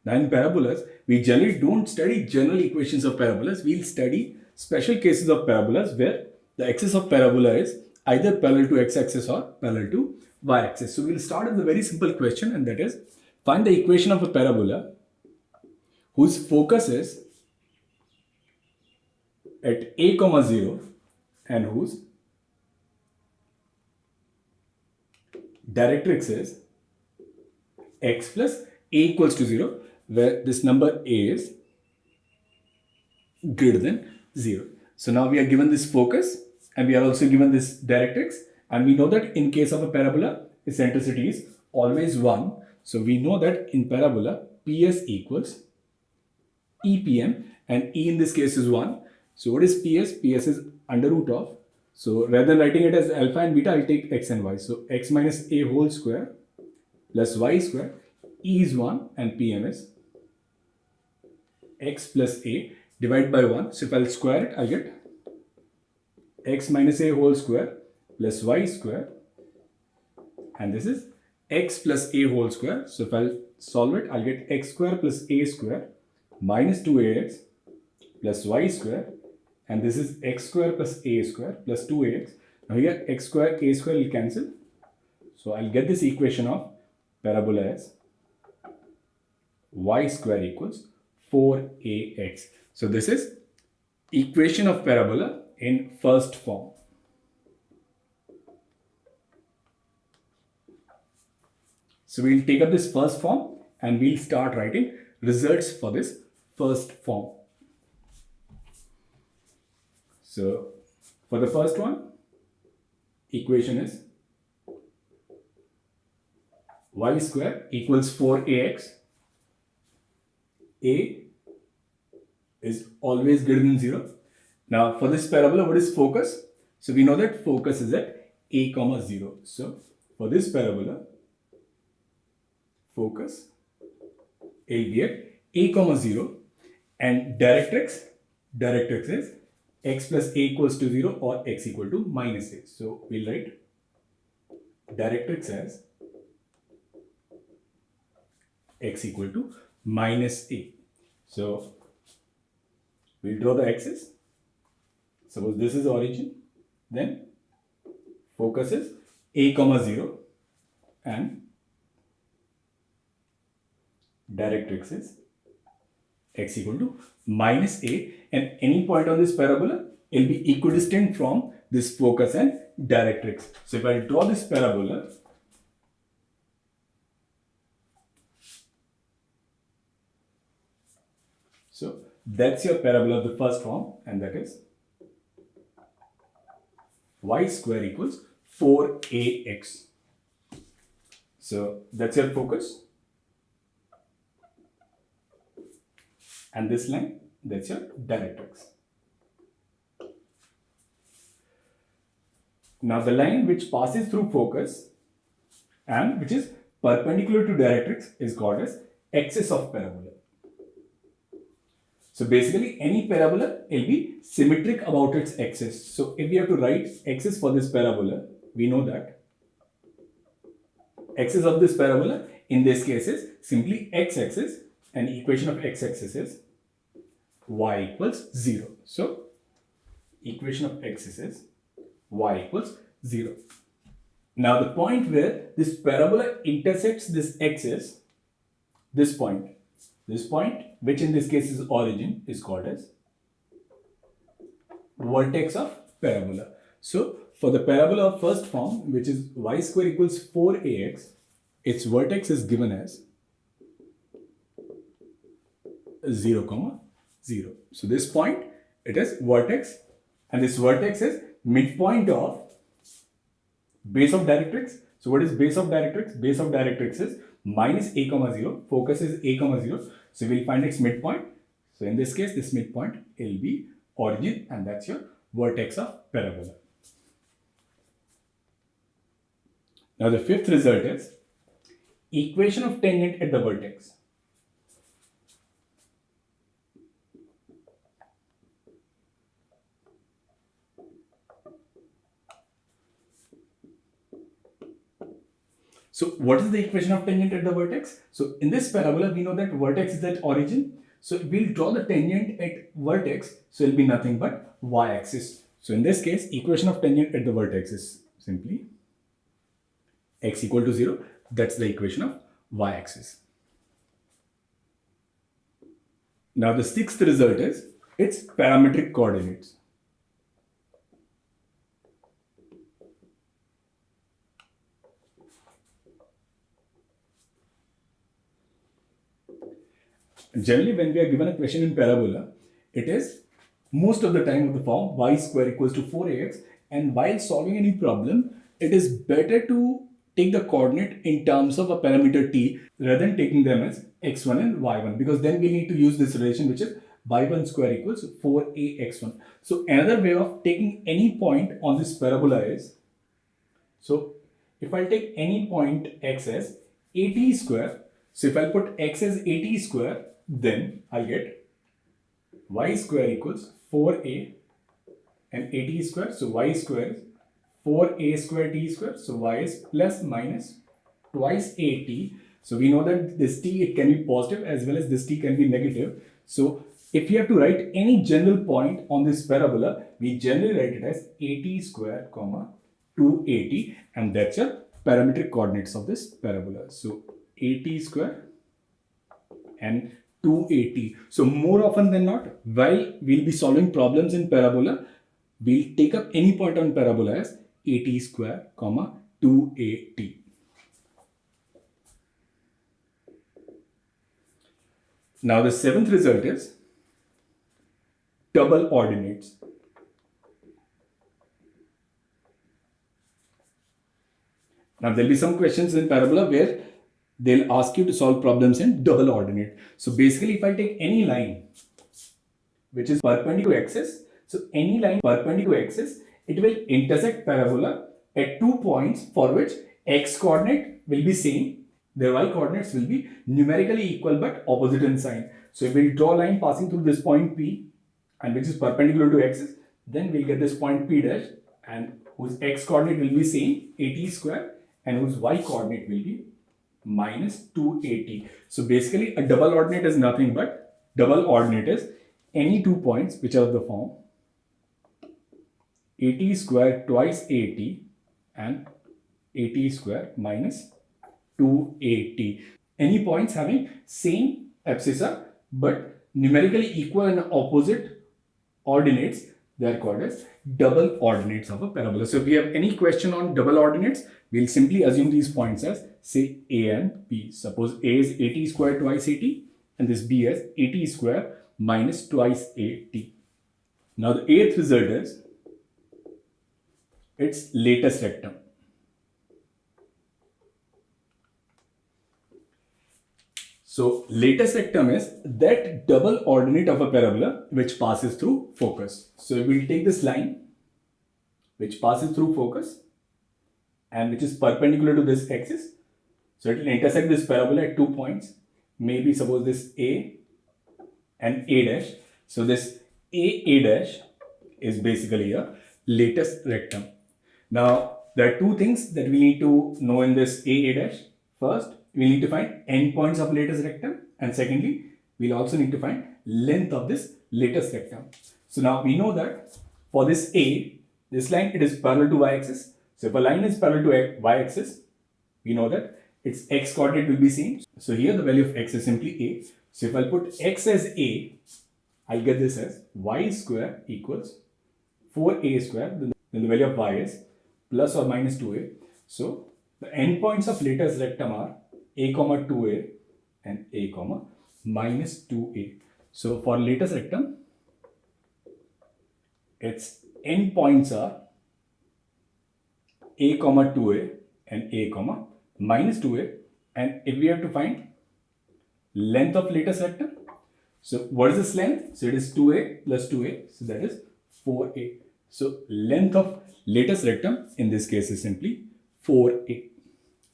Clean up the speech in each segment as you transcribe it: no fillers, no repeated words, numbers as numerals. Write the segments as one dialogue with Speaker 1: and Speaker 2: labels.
Speaker 1: Now in parabolas, we generally don't study general equations of parabolas. We'll study special cases of parabolas where the axis of parabola is either parallel to x-axis or parallel to y-axis. So we'll start with a very simple question, and that is, find the equation of a parabola whose focus is at a comma 0 and whose directrix is x plus a equals to 0, where this number a is greater than 0. So now we are given this focus and we are also given this directrix, and we know that in case of a parabola, eccentricity is always 1. So we know that in parabola, PS equals EPM, and E in this case is 1. So what is PS? PS is under root of, so rather than writing it as alpha and beta, I'll take x and y. So x minus a whole square plus y square, E is 1 and PM is x plus a divided by 1. So if I'll square it, I'll get x minus a whole square plus y square, and this is x plus a whole square. So if I'll solve it, I'll get x square plus a square minus 2ax plus y square, and this is x square plus a square plus 2ax. Now here x square, a square will cancel. So I'll get this equation of parabola as y square equals 4ax. So this is equation of parabola in first form. So we'll take up this first form and we'll start writing results for this first form. So for the first one, equation is y square equals 4ax. A is always greater than 0. Now for this parabola, what is focus? So we know that focus is at a comma 0. So for this parabola, focus will be at a comma 0, and directrix is x plus a equals to 0 or x equal to minus a. So we'll write directrix as x equal to minus a. So we'll draw the axis. Suppose this is origin, then focus is a comma 0 and directrix is x equal to minus a, and any point on this parabola will be equidistant from this focus and directrix. So if I draw this parabola, so that's your parabola of the first form, and that is y square equals 4ax. So that's your focus, and this line, that's your directrix. Now the line which passes through focus and which is perpendicular to directrix is called as axis of parabola. So basically any parabola will be symmetric about its axis. So if we have to write axis for this parabola, we know that axis of this parabola in this case is simply x-axis, and equation of x-axis is y equals 0. So equation of axis is y equals 0. Now the point where this parabola intersects this axis, this point which in this case is origin, is called as vertex of parabola. So for the parabola of first form, which is y square equals 4ax, its vertex is given as 0 comma 0. So this point, it is vertex, and this vertex is midpoint of base of directrix. So what is base of directrix? Base of directrix is minus a comma 0. Focus is a comma 0. So we'll find its midpoint. So in this case, this midpoint will be origin, and that's your vertex of parabola. Now the fifth result is equation of tangent at the vertex. So what is the equation of tangent at the vertex? So in this parabola, we know that vertex is at origin. So we'll draw the tangent at vertex. So it'll be nothing but y-axis. So in this case, equation of tangent at the vertex is simply x equal to 0. That's the equation of y-axis. Now the sixth result is its parametric coordinates. Generally, when we are given a question in parabola, it is most of the time of the form y square equals to 4ax, and while solving any problem, it is better to take the coordinate in terms of a parameter t rather than taking them as x1 and y1, because then we need to use this relation which is y1 square equals 4ax1. So another way of taking any point on this parabola is, so if I take any point x as at square, so if I put x as at square, then I get y square equals 4a and at square. So y square is 4a square t square. So y is plus minus twice at. So we know that this t, it can be positive as well as this t can be negative. So if you have to write any general point on this parabola, we generally write it as at square comma 2at, and that's your parametric coordinates of this parabola. So at square and 2at. So more often than not, while we'll be solving problems in parabola, we'll take up any point on parabola as at square comma 2at. Now the seventh result is double ordinates. Now there'll be some questions in parabola where they'll ask you to solve problems in double ordinate. So basically, if I take any line which is perpendicular to axis, so any line perpendicular to axis, it will intersect parabola at 2 points for which x coordinate will be same, their y coordinates will be numerically equal but opposite in sign. So if we draw a line passing through this point P and which is perpendicular to axis, then we'll get this point P dash, and whose x coordinate will be same, at square, and whose y coordinate will be minus 2at. So basically, a double ordinate is nothing but double ordinate is any 2 points which are of the form at square twice at and at square minus 2at. Any points having same abscissa but numerically equal and opposite ordinates, they are called as double ordinates of a parabola. So if we have any question on double ordinates, we'll simply assume these points as, say, A and B. Suppose A is at square twice at and this B as at square minus twice at. Now the eighth result is its latest rectum. So latest rectum is that double ordinate of a parabola which passes through focus. So we'll take this line which passes through focus and which is perpendicular to this axis. So it will intersect this parabola at 2 points. Maybe suppose this A and A dash. So this A dash is basically a latest rectum. Now there are two things that we need to know in this A dash. First, we need to find endpoints of latest rectum, and secondly, we'll also need to find length of this latest rectum. So now we know that for this A, this line, it is parallel to y-axis. So if a line is parallel to y-axis, we know that its x coordinate will be same. So here the value of x is simply a. So if I put x as a, I'll get this as y square equals 4a square. Then the value of y is plus or minus 2a. So the endpoints of latest rectum are a comma 2a and a comma minus 2a. So for latest rectum, its endpoints are a comma 2a and a comma minus 2a. And if we have to find length of latest rectum, so what is this length? So it is 2a plus 2a, so that is 4a. So length of latest rectum in this case is simply 4a.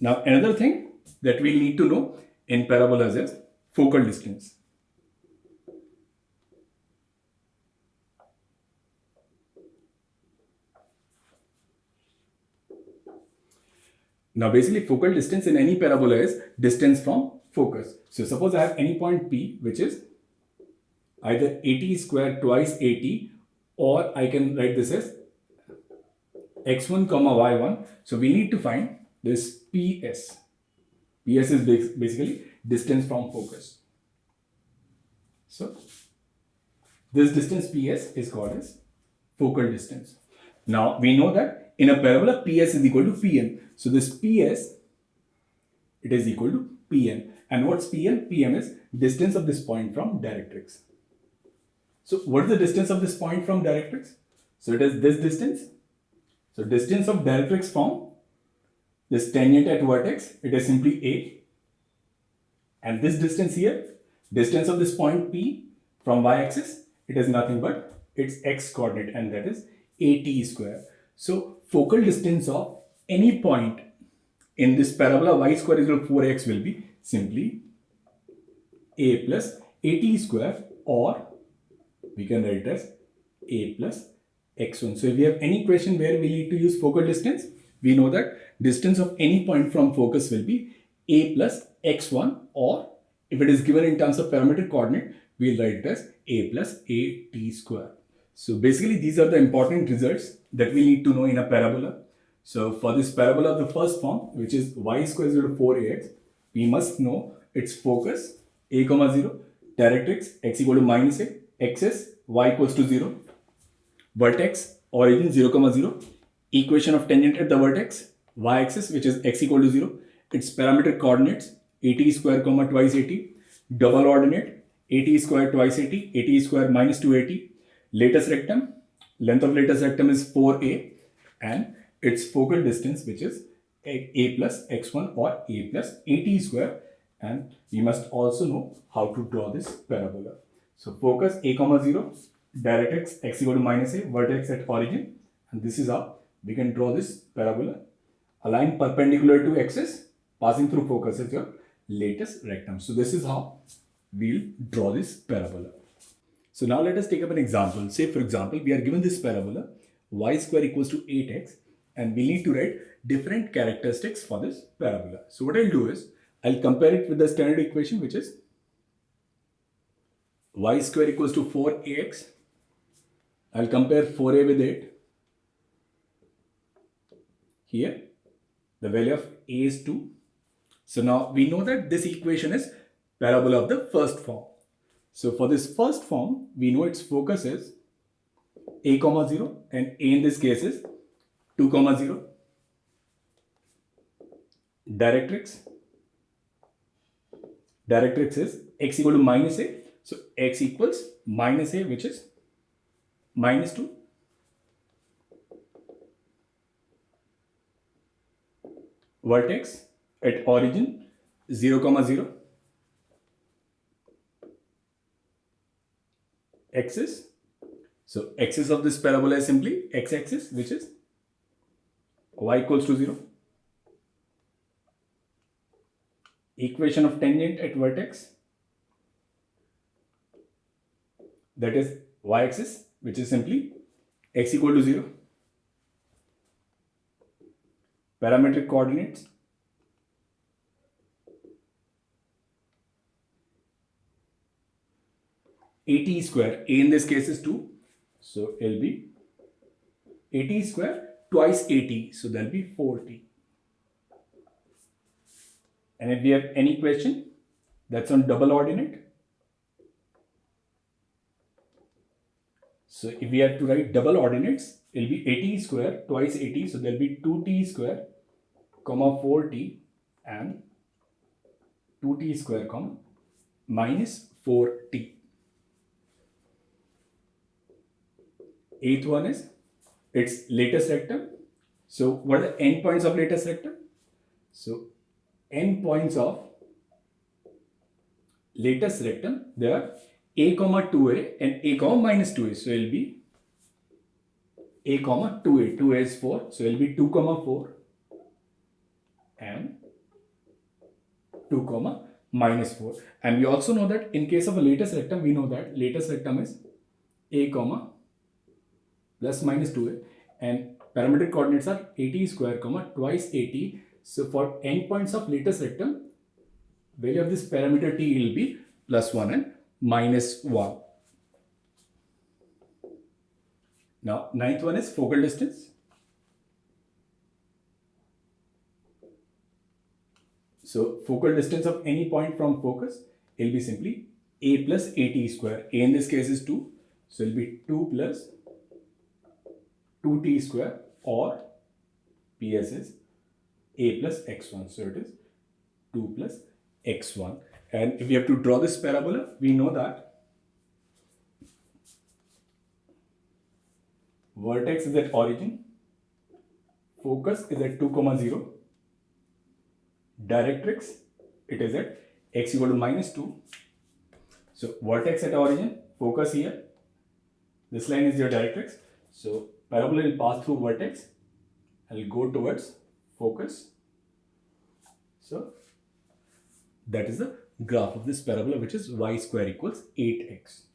Speaker 1: Now another thing that we need to know in parabolas is focal distance. Now basically focal distance in any parabola is distance from focus. So suppose I have any point P which is either AT square twice AT, or I can write this as x1 comma y1. So we need to find this PS. PS is basically distance from focus. So this distance PS is called as focal distance. Now we know that in a parabola PS is equal to PN. So this PS, it is equal to PN. And what's PN? PN is distance of this point from directrix. So what is the distance of this point from directrix? So it is this distance. So distance of directrix from this tangent at vertex, it is simply A. And this distance here, distance of this point P from y-axis, it is nothing but its x coordinate, and that is AT square. So focal distance of any point in this parabola y square is equal to 4x will be simply A plus AT square, or we can write it as A plus x1. So if we have any question where we need to use focal distance, we know that distance of any point from focus will be A plus x1, or if it is given in terms of parametric coordinate, we'll write it as A plus AT square. So basically these are the important results that we need to know in a parabola. So for this parabola of the first form, which is y square is equal to 4ax, we must know its focus a comma 0, directrix x equal to minus a, axis y equals to 0, vertex origin 0 comma 0, equation of tangent at the vertex y axis which is x equal to 0, its parametric coordinates at square comma twice at, double ordinate at square twice at square minus 2at, lattice rectum, length of lattice rectum is 4a, and its focal distance which is a plus x1 or a plus at square, and we must also know how to draw this parabola. So focus a comma 0, directrix x equal to minus a, vertex at origin, and this is how we can draw this parabola. A line perpendicular to axis passing through focus is your lattice rectum. So this is how we'll draw this parabola. So now let us take up an example. Say for example, we are given this parabola y square equals to 8x, and we need to write different characteristics for this parabola. So what I'll do is, I'll compare it with the standard equation which is y square equals to 4ax. I'll compare 4a with 8. Here, the value of a is 2. So now we know that this equation is parabola of the first form. So for this first form, we know its focus is a comma 0, and a in this case is 2 comma 0. Directrix is x equal to minus a. So x equals minus a, which is minus 2. Vertex at origin 0 comma 0. Axis. So axis of this parabola is simply x-axis, which is y equals to 0. Equation of tangent at vertex, that is y-axis, which is simply x equal to 0. Parametric coordinates, at square, a in this case is 2, so it'll be at square twice at, so there'll be 4t. And if we have any question that's on double ordinate, so if we have to write double ordinates, it'll be at square twice at, so there'll be 2t square comma 4t and 2t square comma minus 4t. Eighth one is its lattice rectum. So what are the endpoints of lattice rectum? So endpoints of lattice rectum, they are a comma 2a and a comma minus 2a. So it will be a comma 2a. 2a is 4. So it will be 2 comma 4 and 2 comma minus 4. And we also know that in case of a lattice rectum, we know that lattice rectum is a comma plus minus 2a, and parametric coordinates are at square comma twice at So for n points of latest rectum, value of this parameter t will be +1 and -1. Now, ninth one is focal distance. So focal distance of any point from focus will be simply a plus at square. A in this case is 2. So it will be 2 plus 2t square, or ps is a plus x1. So it is 2 plus x1. And if we have to draw this parabola, we know that vertex is at origin, focus is at 2, 0, directrix, it is at x equal to -2. So vertex at origin, focus here, this line is your directrix. So parabola will pass through vertex and will go towards focus. So that is the graph of this parabola, which is y square equals 8x.